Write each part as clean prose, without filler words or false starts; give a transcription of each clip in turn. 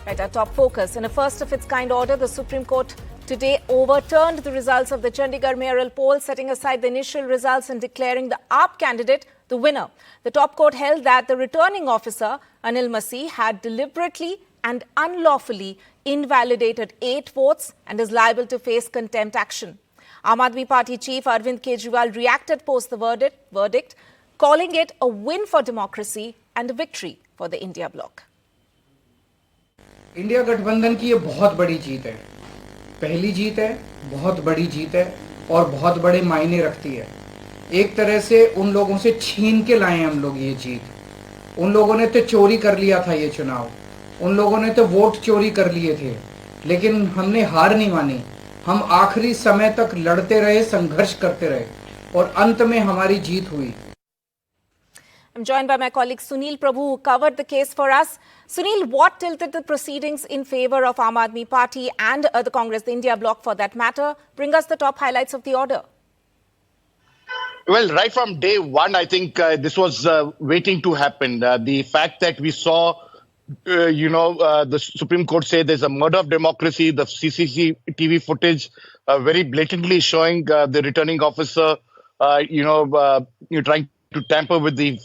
Right, our top focus. In a first-of-its-kind order, the Supreme Court today overturned the results of the Chandigarh mayoral poll, setting aside the initial results and declaring the AAP candidate the winner. The top court held that the returning officer, Anil Masih, had deliberately and unlawfully invalidated 8 votes and is liable to face contempt action. Aadmi Party chief Arvind Kejriwal reacted post the verdict, calling it a win for democracy and a victory for the India bloc. India गठबंधन की ये बहुत बड़ी जीत है, पहली जीत है, बहुत बड़ी जीत है और बहुत बड़े मायने रखती है। एक तरह से उन लोगों से छीन के लाए हम लोग ये जीत। उन लोगों ने तो चोरी कर लिया था ये चुनाव, उन लोगों ने तो वोट चोरी कर लिए थे, लेकिन हमने हार नहीं मानी। हम आखिरी समय तक लड़ते रहे, संघर्ष करते रहे और अंत में हमारी जीत हुई। I'm joined by my colleague Sunil Prabhu, who covered the case for us. Sunil, what tilted the proceedings in favour of Aadmi Party and the Congress, the India bloc for that matter? Bring us the top highlights of the order. Well, right from day one, I think this was waiting to happen. The fact that we saw, the Supreme Court say there's a murder of democracy, the CCTV footage very blatantly showing the returning officer, trying to tamper with the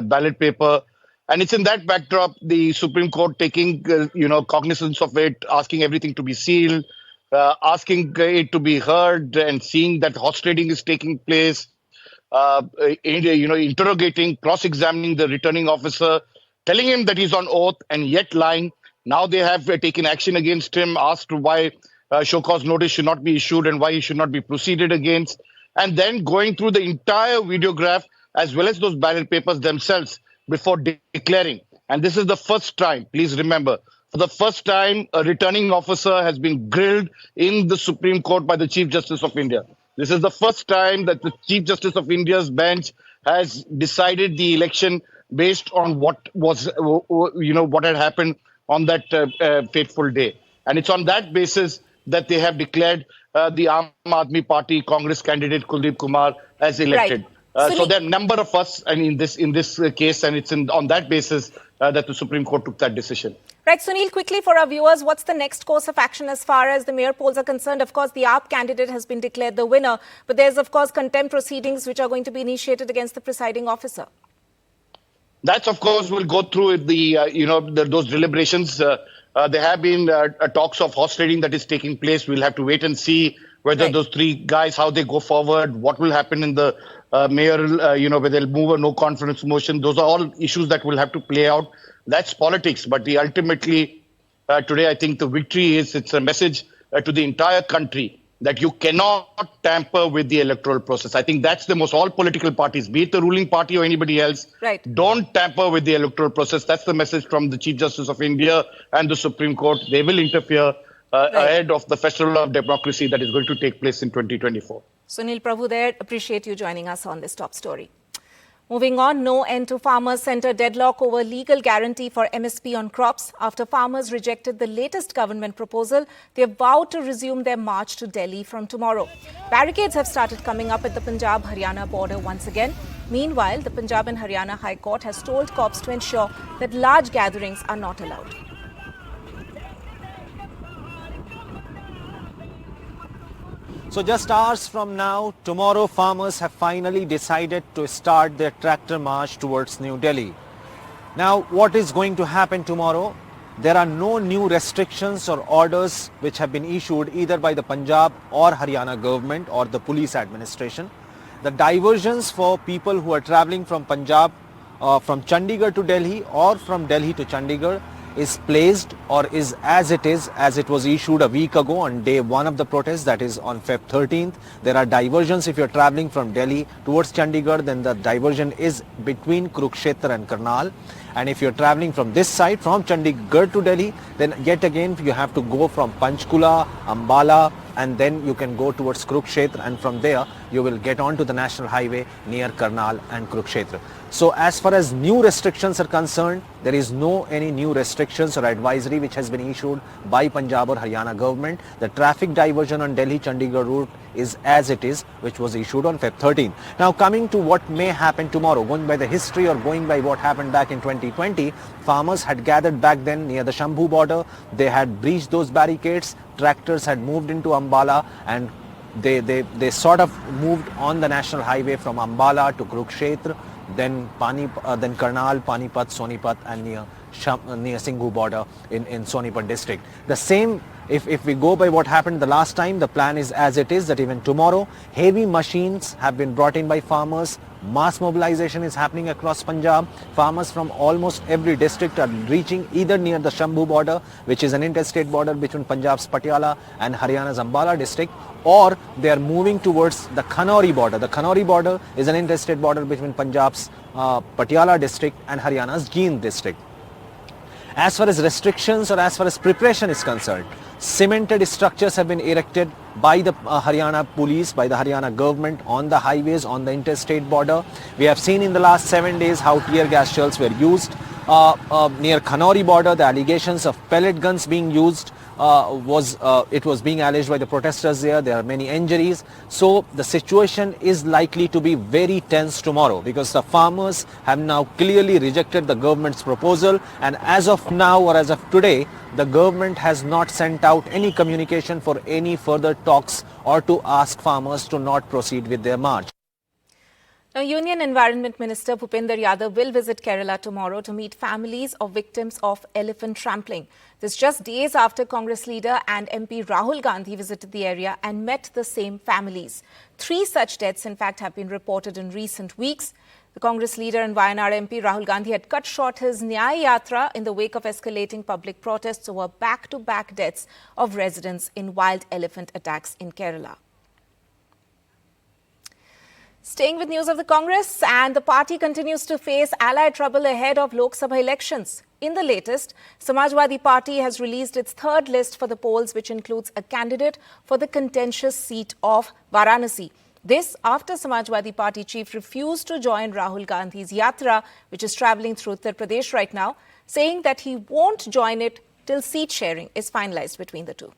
ballot paper. And it's in that backdrop, the Supreme Court taking, cognizance of it, asking everything to be sealed, asking it to be heard and seeing that horse trading is taking place, interrogating, cross-examining the returning officer, telling him that he's on oath and yet lying. Now they have taken action against him, asked why show cause notice should not be issued and why he should not be proceeded against. And then going through the entire videograph as well as those ballot papers themselves before declaring. And this is the first time, please remember, for the first time, a returning officer has been grilled in the Supreme Court by the Chief Justice of India. This is the first time that the Chief Justice of India's bench has decided the election based on what had happened on that fateful day. And it's on that basis that they have declared the Aam Aadmi Party Congress candidate Kuldeep Kumar as elected. Right. So there are a number of us, and in this case, and it's on that basis that the Supreme Court took that decision. Right, Sunil, quickly for our viewers, what's the next course of action as far as the mayor polls are concerned? Of course, the AAP candidate has been declared the winner, but there's, of course, contempt proceedings which are going to be initiated against the presiding officer. That's, of course, will go through those deliberations. There have been talks of horse trading that is taking place. We'll have to wait and see whether those 3 guys, how they go forward, what will happen in the mayoral, whether they'll move a no confidence motion. Those are all issues that will have to play out. That's politics. But ultimately, today, I think the victory it's a message to the entire country that you cannot tamper with the electoral process. I think that's the most, all political parties, be it the ruling party or anybody else, don't tamper with the electoral process. That's the message from the Chief Justice of India and the Supreme Court. They will interfere ahead of the Festival of Democracy that is going to take place in 2024. Sunil Prabhu there, appreciate you joining us on this top story. Moving on, no end to farmers' centre deadlock over legal guarantee for MSP on crops. After farmers rejected the latest government proposal, they have vowed to resume their march to Delhi from tomorrow. Barricades have started coming up at the Punjab-Haryana border once again. Meanwhile, the Punjab and Haryana High Court has told cops to ensure that large gatherings are not allowed. So just hours from now, tomorrow farmers have finally decided to start their tractor march towards New Delhi. Now, what is going to happen tomorrow? There are no new restrictions or orders which have been issued either by the Punjab or Haryana government or the police administration. The diversions for people who are travelling from Punjab, from Chandigarh to Delhi or from Delhi to Chandigarh is placed or is as it was issued a week ago on day 1 of the protest, that is on Feb 13th. There are diversions if you're travelling from Delhi towards Chandigarh, then the diversion is between Kurukshetra and Karnal. And if you're travelling from this side, from Chandigarh to Delhi, then yet again you have to go from Panchkula, Ambala, and then you can go towards Kurukshetra, and from there you will get onto the national highway near Karnal and Kurukshetra. So as far as new restrictions are concerned, there is no any new restrictions or advisory which has been issued by Punjab or Haryana government. The traffic diversion on Delhi-Chandigarh route is as it is, which was issued on Feb 13. Now coming to what may happen tomorrow, going by the history or going by what happened back in 20 2020, farmers had gathered back then near the Shambhu border. They had breached those barricades. Tractors had moved into Ambala, and they sort of moved on the national highway from Ambala to Kurukshetra, then Karnal, Panipat, Sonipat, and near Singhu border in Sonipat district. The same, if we go by what happened the last time, the plan is as it is, that even tomorrow heavy machines have been brought in by farmers. Mass mobilization is happening across Punjab. Farmers from almost every district are reaching either near the Shambhu border, which is an interstate border between Punjab's Patiala and Haryana's Ambala district, or they are moving towards the Khanori border. The Khanori border is an interstate border between Punjab's Patiala district and Haryana's Jind district. As far as restrictions or as far as preparation is concerned, cemented structures have been erected by the Haryana police, by the Haryana government on the highways, on the interstate border. We have seen in the last 7 days how tear gas shells were used. Near Khanori border, the allegations of pellet guns being used it was being alleged by the protesters there. There are many injuries. So the situation is likely to be very tense tomorrow, because the farmers have now clearly rejected the government's proposal, and as of now, or as of today, the government has not sent out any communication for any further talks or to ask farmers to not proceed with their march. Now, Union Environment Minister Bhupender Yadav will visit Kerala tomorrow to meet families of victims of elephant trampling. This just days after Congress leader and MP Rahul Gandhi visited the area and met the same families. 3 such deaths, in fact, have been reported in recent weeks. The Congress leader and Wayanad MP Rahul Gandhi had cut short his Nyaya Yatra in the wake of escalating public protests over back-to-back deaths of residents in wild elephant attacks in Kerala. Staying with news of the Congress, and the party continues to face allied trouble ahead of Lok Sabha elections. In the latest, Samajwadi Party has released its 3rd list for the polls, which includes a candidate for the contentious seat of Varanasi. This after Samajwadi Party chief refused to join Rahul Gandhi's Yatra, which is travelling through Uttar Pradesh right now, saying that he won't join it till seat sharing is finalised between the two.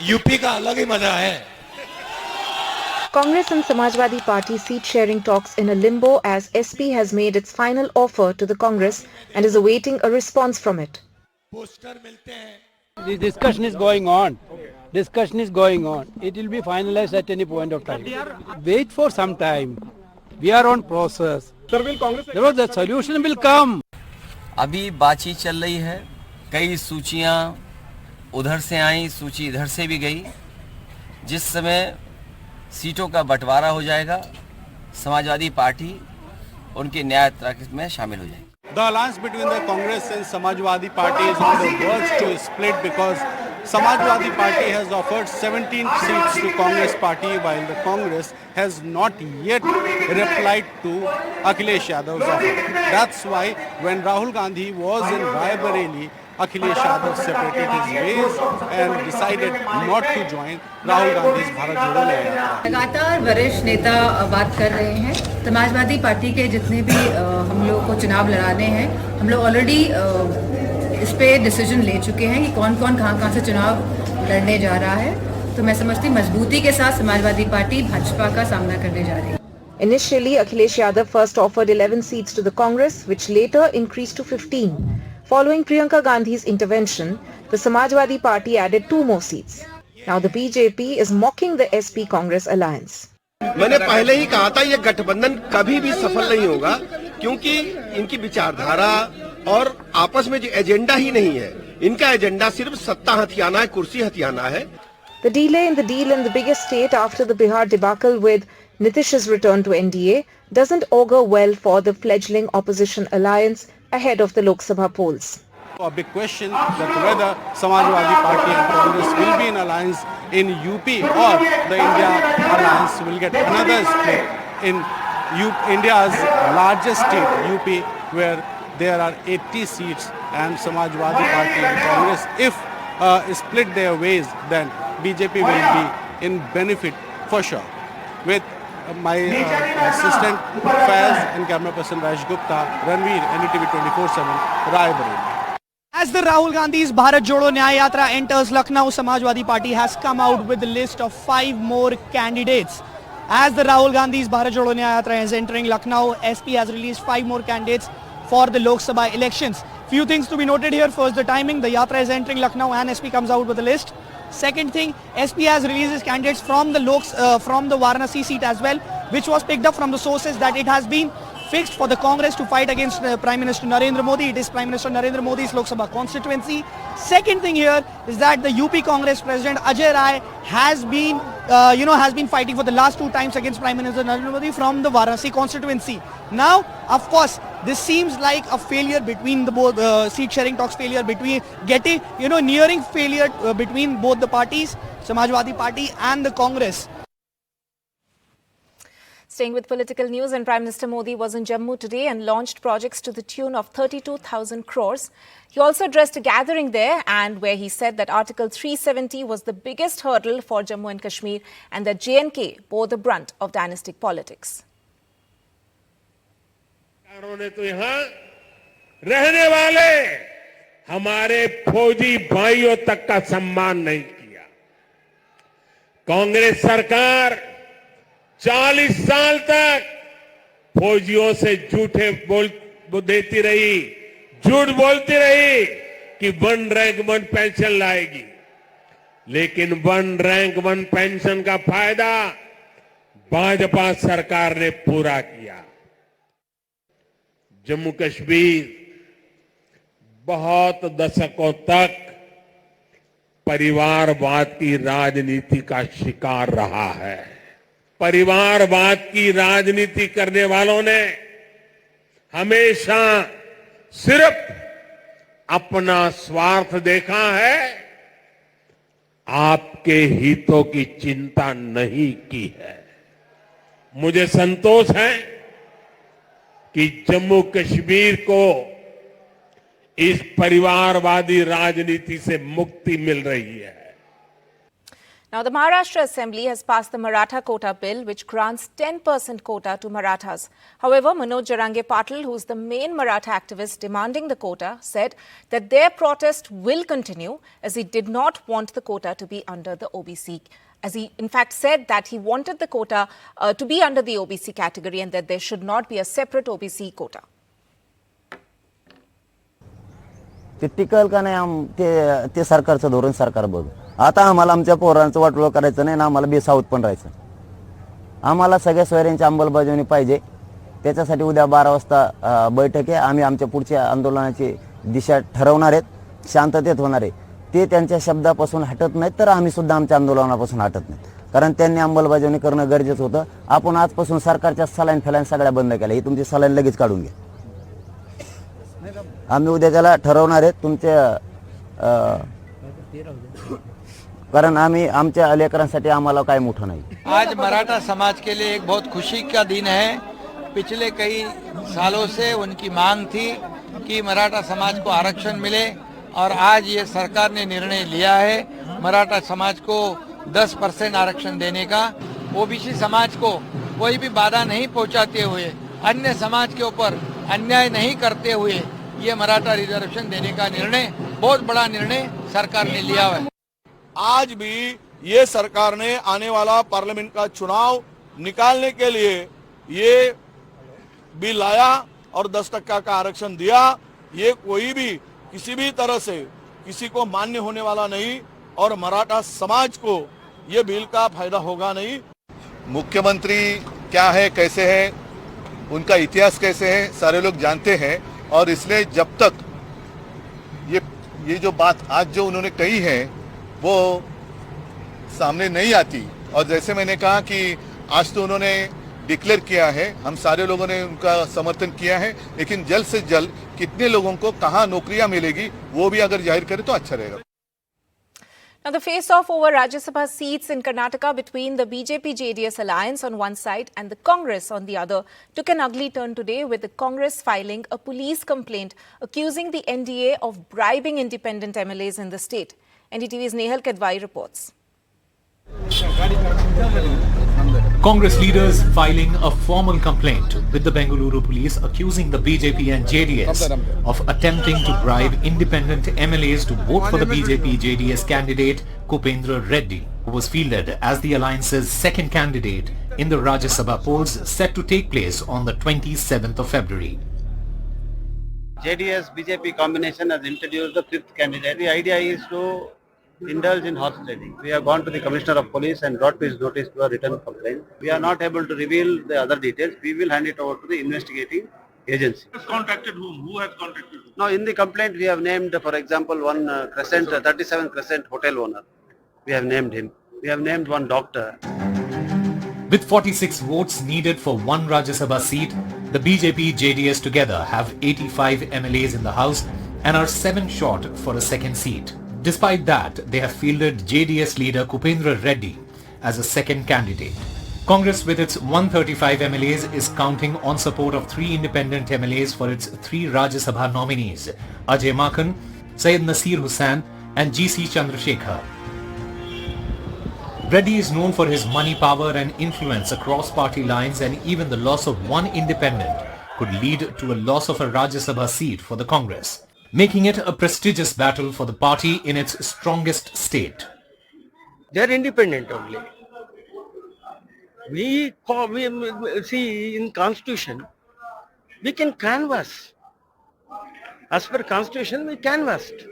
UP का अलग ही मजा है. Congress and Samajwadi Party seat-sharing talks in a limbo as SP has made its final offer to the Congress and is awaiting a response from it. The discussion is going on. Discussion is going on. It will be finalized at any point of time. Wait for some time. We are on process. Sir, will Congress? The solution will come. अभी बातचीत चल रही है. कई सूचियां उधर से आई, सूची इधर से भी गई. जिस समय सीटों का बंटवारा हो जाएगा, समाजवादी पार्टी उनकी न्याय यात्रा में शामिल हो जाएगी. The alliance between the Congress and Samajwadi Party is on the verge to split, because Samajwadi Party has offered 17 seats to Congress Party, while the Congress has not yet replied to Akhilesh Yadav's offer. That's why when Rahul Gandhi was in Raebareli, Akhilesh Yadav separated his ways and decided not to join Rahul Gandhi's Bharat Jodo Yatra. लगातार वरिष्ठ नेता बात कर रहे हैं. Samajwadi party के जितने भी हम लोग को चुनाव लड़ाने हैं, हम लोग ऑलरेडी इस पे डिसीजन ले चुके हैं कि कौन कौन कहां से चुनाव लड़ने जा रहा है. तो मैं समझती मजबूती के साथ समाजवादी पार्टी भाजपा का सामना करने जा रही है. Initially, Akhilesh Yadav first offered 11 seats to the Congress, which later increased to 15. Following Priyanka Gandhi's intervention, the Samajwadi Party added 2 more seats. Now the BJP is mocking the SP Congress alliance. मैंने पहले ही कहा था, ये गठबंधन कभी भी सफल नहीं होगा, क्योंकि इनकी विचारधारा और आपस में जो एजेंडा ही नहीं है. इनका एजेंडा सिर्फ सत्ता हथियाना है, कुर्सी हथियाना है. The delay in the deal in the biggest state after the Bihar debacle with Nitish's return to NDA doesn't augur well for the fledgling opposition alliance ahead of the Lok Sabha polls. A big question that whether Samajwadi Party and Congress will be in alliance in UP, or the India alliance will get another split in India's largest state, UP, where there are 80 seats, and Samajwadi Party and Congress, if split their ways, then BJP will be in benefit for sure. With my assistant Faiz and camera person Raj Gupta, Ranveer, NDTV 24/7, Raebareli. As the Rahul Gandhi's Bharat Jodo Nyaya Yatra enters Lucknow, Samajwadi Party has come out with a list of 5 more candidates. As the Rahul Gandhi's Bharat Jodo Nyaya Yatra is entering Lucknow, SP has released 5 more candidates for the Lok Sabha elections. Few things to be noted here. First, the timing. The Yatra is entering Lucknow and SP comes out with a list. Second thing, SP has released his candidates from the Varanasi seat as well, which was picked up from the sources that it has been fixed for the Congress to fight against Prime Minister Narendra Modi. It is Prime Minister Narendra Modi's Lok Sabha constituency. Second thing here is that the UP Congress President Ajay Rai has been fighting for the last 2 times against Prime Minister Narendra Modi from the Varanasi constituency. Now, of course, this seems like a failure between the both seat sharing talks failure between nearing failure between both the parties, Samajwadi Party and the Congress. Staying with political news, and Prime Minister Modi was in Jammu today and launched projects to the tune of 32,000 crores. He also addressed a gathering there and where he said that Article 370 was the biggest hurdle for Jammu and Kashmir and that J&K bore the brunt of dynastic politics. ने तो यहाँ रहने वाले हमारे फौजी भाइयों तक का सम्मान नहीं किया। कांग्रेस सरकार 40 साल तक फौजियों से झूठे देती रही, झूठ बोलती रही कि 1 रैंक 1 पेंशन लाएगी, लेकिन 1 रैंक 1 पेंशन का फायदा भाजपा सरकार ने पूरा किया। जम्मू कश्मीर बहुत दशकों तक परिवारवाद की राजनीति का शिकार रहा है। परिवारवाद की राजनीति करने वालों ने हमेशा सिर्फ अपना स्वार्थ देखा है, आपके हितों की चिंता नहीं की है। मुझे संतोष है कि जम्मू कश्मीर को इस परिवारवादी राजनीति से मुक्ति मिल रही है। Now, the Maharashtra Assembly has passed the Maratha Quota Bill, which grants 10% quota to Marathas. However, Manoj Jarange Patil, who is the main Maratha activist demanding the quota, said that their protest will continue as he did not want the quota to be under the OBC. As he, in fact, said that he wanted the quota to be under the OBC category and that there should not be a separate OBC quota. ते tackle का नाही ते सरकारचं धोरण सरकार बघ. आता आम्हाला आमच्या पोरांचं वाटोळं करायचं नाही ना, आम्हाला बेसावत पण राहायचं. आम्हाला सगळ्या सोयऱ्यांची अंमलबजावणी पाहिजे. त्याच्यासाठी उद्या 12 वाजता बैठक आहे. आम्ही आमच्या पुढच्या आंदोलनाची दिशा ठरवणार आहेत, शांततेत होणार आहे. ते त्यांच्या शब्दापासून हटत नाहीत तर आम्ही सुद्धा आमच्या आंदोलनापासून हटत नाही, कारण त्यांनी अंमलबजावणी करणं गरजेचं होतं. आपण आजपासून सरकारच्या सलाईन फलाईन सगळ्या बंद केल्या. ही तुमची सलाईन लगेच काढून घ्या. आम्ही उद्या त्याला ठरवणार आहेत तुमच्या, कारण आम्ही आमच्या लेकरांसाठी आम्हाला काय मोठं नाही. आज मराठा समाज के लिए एक बहुत खुशी का दिन है. पिछले कई सालों से उनकी मांग थी कि मराठा समाज को आरक्षण मिले और आज ये सरकार ने निर्णय लिया है मराठा समाज को 10% आरक्षण देने का. ओबीसी समाज को कोई भी बाधा नहीं पहुंचाते हुए, अन्य समाज के ऊपर अन्याय नहीं करते हुए ये मराठा रिजर्वेशन देने का निर्णय, बहुत बड़ा निर्णय सरकार ने लिया है. आज भी ये सरकार ने आने वाला पार्लियामेंट का चुनाव निकालने के लिए ये बिल लाया और 10% का आरक्षण दिया. ये कोई भी किसी भी तरह से किसी को मान्य होने वाला नहीं और मराठा समाज को ये बिल का फायदा होगा नहीं. मुख्यमंत्री क्या है, कैसे है, उनका इतिहास कैसे है, सारे लोग जानते हैं. और इसलिए जब तक ये जो बात आज जो उन्होंने कही है वो सामने नहीं आती, और जैसे मैंने कहा कि आज तो उन्होंने डिक्लेयर किया है, हम सारे लोगों ने उनका समर्थन किया है, लेकिन जल्द से जल्द कितने लोगों को कहाँ नौकरियां मिलेगी वो भी अगर जाहिर करे तो अच्छा रहेगा. Now, the face-off over Rajya Sabha seats in Karnataka between the BJP-JDS alliance on one side and the Congress on the other took an ugly turn today, with the Congress filing a police complaint accusing the NDA of bribing independent MLAs in the state. NDTV's Nehal Kedwai reports. Congress leaders filing a formal complaint with the Bengaluru police accusing the BJP and JDS of attempting to bribe independent MLAs to vote for the BJP-JDS candidate Kupendra Reddy, who was fielded as the alliance's second candidate in the Rajya Sabha polls set to take place on the 27th of February. JDS BJP combination has introduced the fifth candidate. The idea is to indulge in horse trading. We have gone to the Commissioner of Police and brought his notice to a written complaint. We are not able to reveal the other details. We will hand it over to the investigating agency. Who has contacted whom? Who has contacted whom? Now, in the complaint, we have named, for example, one Crescent, 37 Crescent hotel owner. We have named him. We have named one doctor. With 46 votes needed for one Rajya Sabha seat, the BJP JDS together have 85 MLAs in the House and are 7 short for a second seat. Despite that, they have fielded JDS leader Kupendra Reddy as a second candidate. Congress with its 135 MLAs is counting on support of 3 independent MLAs for its 3 Rajya Sabha nominees, Ajay Makhan, Syed Nasir Hussain and GC Chandrasekhar. Reddy is known for his money power and influence across party lines, and even the loss of one independent could lead to a loss of a Rajya Sabha seat for the Congress, making it a prestigious battle for the party in its strongest state. They are independent only. We see in Constitution, we can canvass. As per Constitution, we canvassed.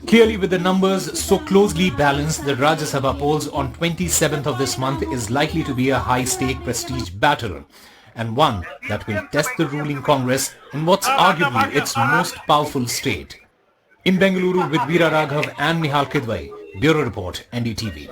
Clearly, with the numbers so closely balanced, the Rajya Sabha polls on 27th of this month is likely to be a high-stake prestige battle, and one that will test the ruling Congress in what's arguably its most powerful state. In Bengaluru with Veera Raghav and Nihal Kidwai, Bureau Report, NDTV.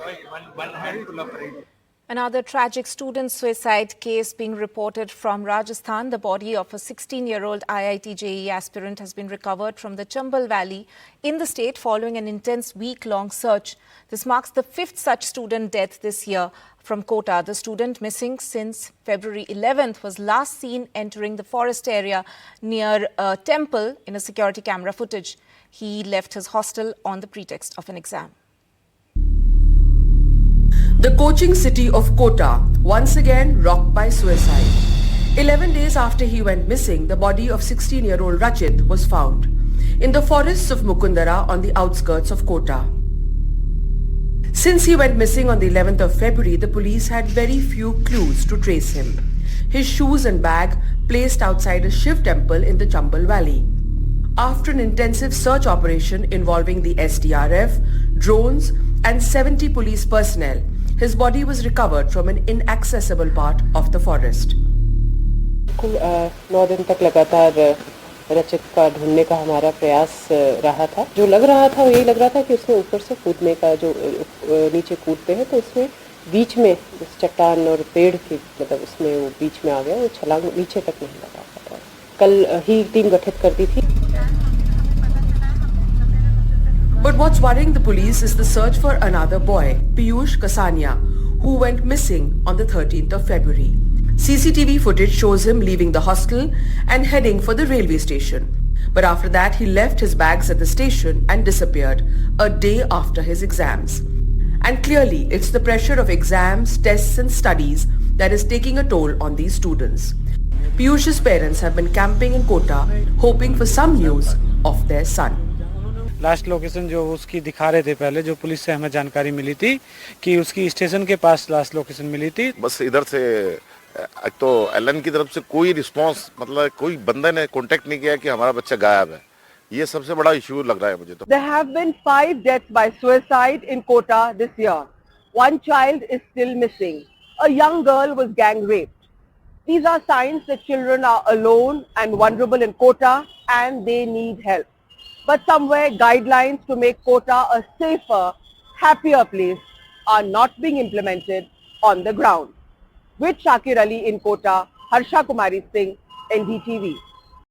Another tragic student suicide case being reported from Rajasthan. The body of a 16-year-old IIT JEE aspirant has been recovered from the Chambal Valley in the state following an intense week-long search. This marks the 5th such student death this year from Kota. The student, missing since February 11th, was last seen entering the forest area near a temple in a security camera footage. He left his hostel on the pretext of an exam. The coaching city of Kota, once again rocked by suicide. 11 days after he went missing, the body of 16-year-old Rachit was found in the forests of Mukundara on the outskirts of Kota. Since he went missing on the 11th of February, the police had very few clues to trace him. His shoes and bag placed outside a Shiv temple in the Chambal Valley. After an intensive search operation involving the SDRF, drones and 70 police personnel, his body was recovered from an inaccessible part of the forest. 9 दिन तक लगातार रचित का ढूंढने का हमारा प्रयास रहा था। जो लग रहा था वो यही लग रहा था कि उसने ऊपर से कूदने का, जो नीचे कूदते हैं तो उसमें बीच में उस चट्टान और पेड़ के मतलब उसमें वो बीच में आ गया, वो छलांग नीचे तक नहीं लगा पाया। कल ही टीम गठित कर दी थी। But what's worrying the police is the search for another boy, Piyush Kasania, who went missing on the 13th of February. CCTV footage shows him leaving the hostel and heading for the railway station. But after that, he left his bags at the station and disappeared a day after his exams. And clearly, it's the pressure of exams, tests and studies that is taking a toll on these students. Piyush's parents have been camping in Kota, hoping for some news of their son. Last location जो उसकी दिखा रहे थे पहले, जो police से हमें जानकारी मिली थी कि उसकी स्टेशन के पास लास्ट लोकेशन मिली थी। बस इधर से एक तो एलएन की तरफ से कोई रिस्पांस, मतलब कोई बंदे ने कांटेक्ट नहीं किया कि हमारा बच्चा गायब है। ये सबसे बड़ा इशू लग रहा है मुझे तो। There have been 5 deaths by suicide in Kota this year. One child is still missing. A young girl was gang raped. These are signs that children are alone and vulnerable in Kota and they need help. But somewhere guidelines to make Kota a safer, happier place are not being implemented on the ground. With Shakir Ali in Kota, Harsha Kumari Singh, NDTV.